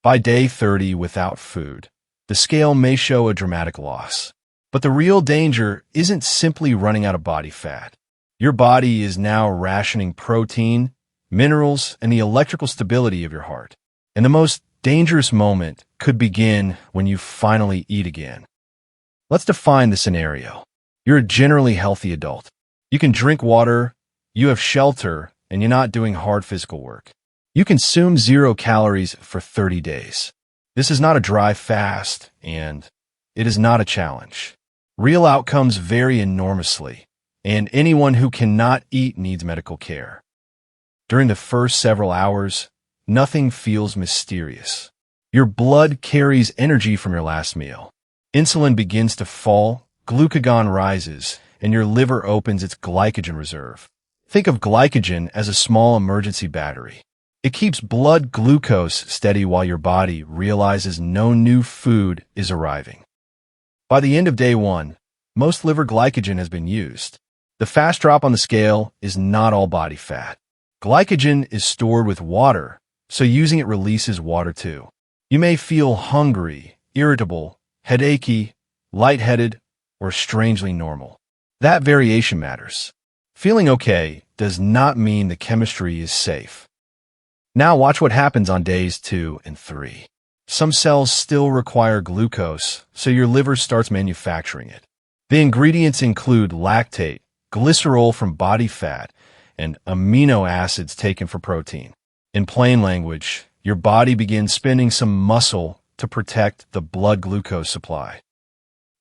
By day 30 without food, the scale may show a dramatic loss. But the real danger isn't simply running out of body fat. Your body is now rationing protein, minerals, and the electrical stability of your heart. And the most dangerous moment could begin when you finally eat again. Let's define the scenario. You're a generally healthy adult. You can drink water, you have shelter, and you're not doing hard physical work. You consume 0 calories for 30 days. This is not a dry fast, and it is not a challenge. Real outcomes vary enormously, and anyone who cannot eat needs medical care. During the first several hours, nothing feels mysterious. Your blood carries energy from your last meal. Insulin begins to fall, glucagon rises, and your liver opens its glycogen reserve. Think of glycogen as a small emergency battery. It keeps blood glucose steady while your body realizes no new food is arriving. By the end of day 1, most liver glycogen has been used. The fast drop on the scale is not all body fat. Glycogen is stored with water, so using it releases water too. You may feel hungry, irritable, headachy, lightheaded, or strangely normal. That variation matters. Feeling okay does not mean the chemistry is safe. Now watch what happens on days 2 and 3. Some cells still require glucose, so your liver starts manufacturing it. The ingredients include lactate, glycerol from body fat, and amino acids taken from protein. In plain language, your body begins spending some muscle to protect the blood glucose supply.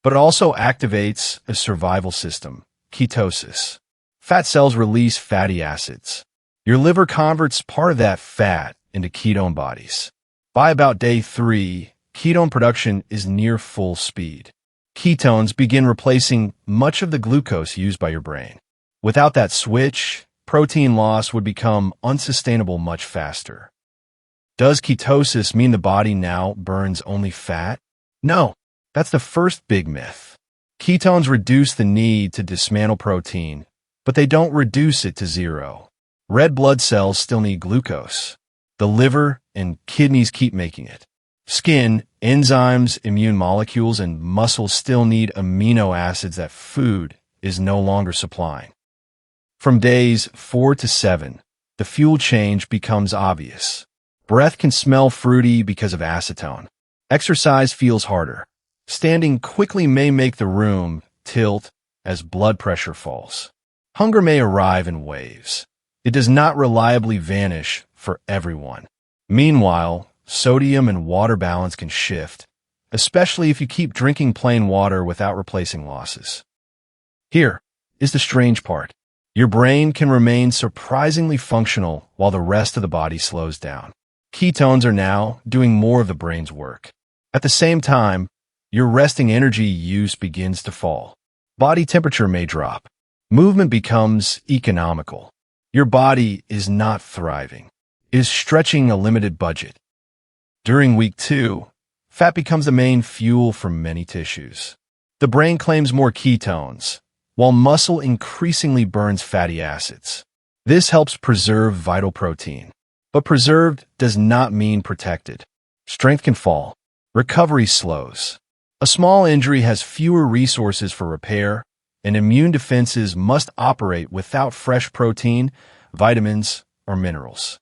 But it also activates a survival system, ketosis. Fat cells release fatty acids. Your liver converts part of that fat into ketone bodies. By about day 3, ketone production is near full speed. Ketones begin replacing much of the glucose used by your brain. Without that switch, protein loss would become unsustainable much faster. Does ketosis mean the body now burns only fat? No, that's the first big myth. Ketones reduce the need to dismantle protein, but they don't reduce it to 0. Red blood cells still need glucose. The liver and kidneys keep making it. Skin, enzymes, immune molecules, and muscles still need amino acids that food is no longer supplying. From days 4 to 7, the fuel change becomes obvious. Breath can smell fruity because of acetone. Exercise feels harder. Standing quickly may make the room tilt as blood pressure falls. Hunger may arrive in waves. It does not reliably vanish for everyone. Meanwhile, sodium and water balance can shift, especially if you keep drinking plain water without replacing losses. Here is the strange part. Your brain can remain surprisingly functional while the rest of the body slows down. Ketones are now doing more of the brain's work. At the same time, your resting energy use begins to fall. Body temperature may drop. Movement becomes economical. Your body is not thriving. It is stretching a limited budget. During week 2, fat becomes the main fuel for many tissues. The brain claims more ketones, while muscle increasingly burns fatty acids. This helps preserve vital protein. But preserved does not mean protected. Strength can fall. Recovery slows. A small injury has fewer resources for repair, and immune defenses must operate without fresh protein, vitamins, or minerals.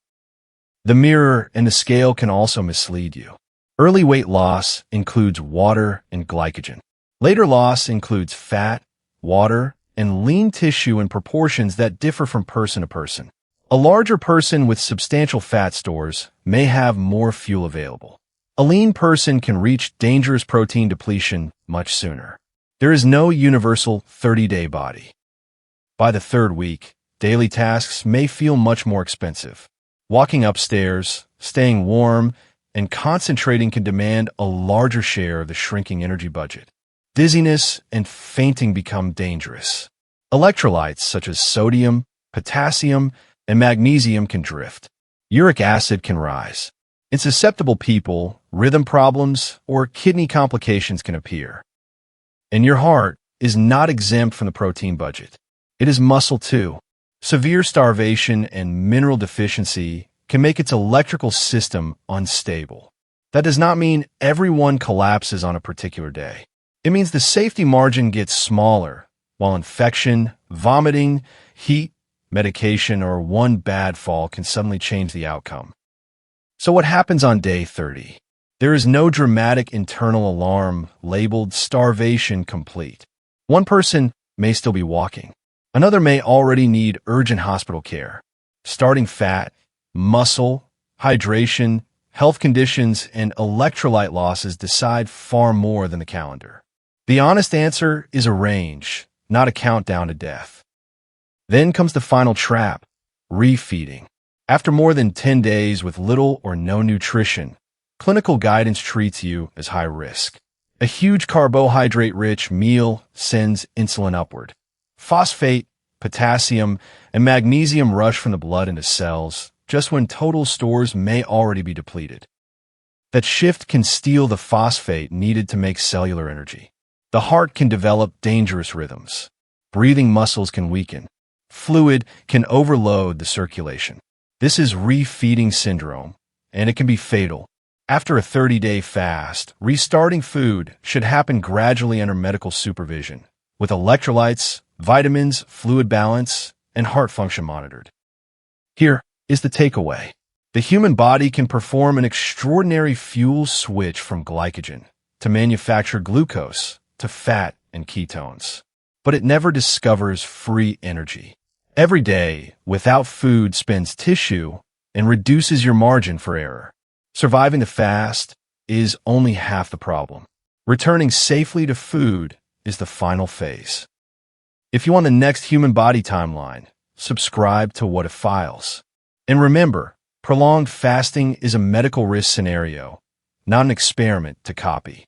The mirror and the scale can also mislead you. Early weight loss includes water and glycogen. Later loss includes fat, water, and lean tissue in proportions that differ from person to person. A larger person with substantial fat stores may have more fuel available. A lean person can reach dangerous protein depletion much sooner. There is no universal 30-day body. By the 3rd week, daily tasks may feel much more expensive. Walking upstairs, staying warm, and concentrating can demand a larger share of the shrinking energy budget. Dizziness and fainting become dangerous. Electrolytes such as sodium, potassium, and magnesium can drift. Uric acid can rise. In susceptible people, rhythm problems or kidney complications can appear. And your heart is not exempt from the protein budget. It is muscle too. Severe starvation and mineral deficiency can make its electrical system unstable. That does not mean everyone collapses on a particular day. It means the safety margin gets smaller, while infection, vomiting, heat, medication, or one bad fall can suddenly change the outcome. So what happens on day 30? There is no dramatic internal alarm labeled starvation complete. One person may still be walking. Another may already need urgent hospital care. Starting fat, muscle, hydration, health conditions, and electrolyte losses decide far more than the calendar. The honest answer is a range, not a countdown to death. Then comes the final trap, refeeding. After more than 10 days with little or no nutrition, clinical guidance treats you as high risk. A huge carbohydrate-rich meal sends insulin upward. Phosphate, potassium, and magnesium rush from the blood into cells, just when total stores may already be depleted. That shift can steal the phosphate needed to make cellular energy. The heart can develop dangerous rhythms. Breathing muscles can weaken. Fluid can overload the circulation. This is refeeding syndrome, and it can be fatal. After a 30-day fast, restarting food should happen gradually under medical supervision, with electrolytes, vitamins, fluid balance, and heart function monitored. Here is the takeaway. The human body can perform an extraordinary fuel switch from glycogen to manufacture glucose to fat and ketones. But it never discovers free energy. Every day, without food spends tissue and reduces your margin for error. Surviving the fast is only half the problem. Returning safely to food is the final phase. If you want the next human body timeline, subscribe to What If Files. And remember, prolonged fasting is a medical risk scenario, not an experiment to copy.